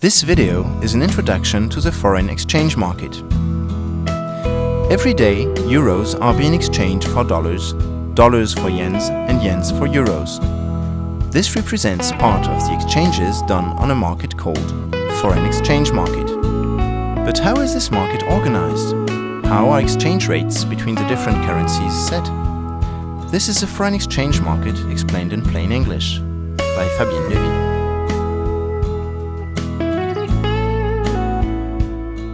This video is an introduction to the foreign exchange market. Every day, euros are being exchanged for dollars, dollars for yens, and yens for euros. This represents part of the exchanges done on a market called foreign exchange market. But how is this market organized? How are exchange rates between the different currencies set? This is a foreign exchange market explained in plain English by Fabienne Levy.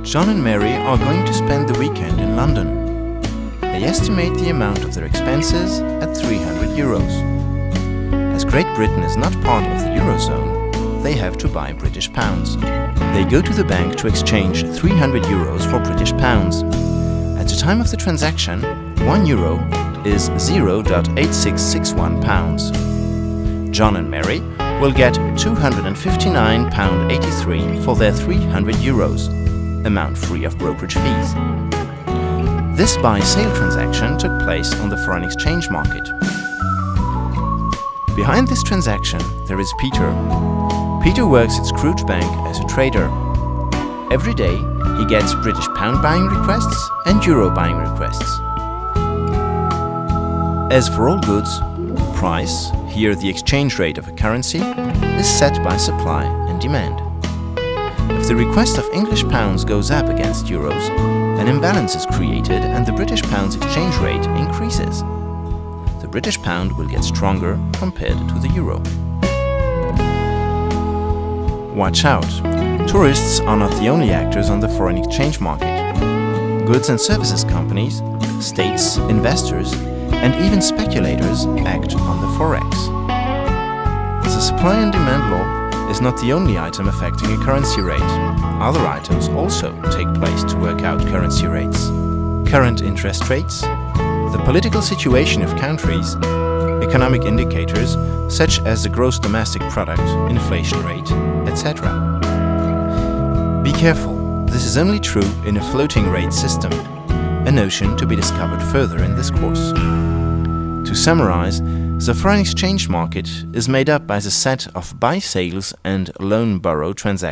John and Mary are going to spend the weekend in London. They estimate the amount of their expenses at 300 euros. As Great Britain is not part of the Eurozone, they have to buy British pounds. They go to the bank to exchange 300 euros for British pounds. At the time of the transaction, 1 euro is 0.8661 pounds. John and Mary will get £259.83 for their 300 euros. Amount free of brokerage fees. This buy-sale transaction took place on the foreign exchange market. Behind this transaction there is Peter. Peter works at Scrooge Bank as a trader. Every day he gets British pound buying requests and euro buying requests. As for all goods, price, here the exchange rate of a currency, is set by supply and demand. If the request of English pounds goes up against euros, an imbalance is created and the British pound's exchange rate increases. The British pound will get stronger compared to the euro. Watch out! Tourists are not the only actors on the foreign exchange market. Goods and services companies, states, investors, and even speculators act on the Forex. The supply and demand law is not the only item affecting a currency rate. Other items also take place to work out currency rates. Current interest rates, the political situation of countries, economic indicators such as the gross domestic product, inflation rate, etc. Be careful, this is only true in a floating rate system, a notion to be discovered further in this course. To summarize, the foreign exchange market is made up by the set of buy-sales and loan-borrow transactions.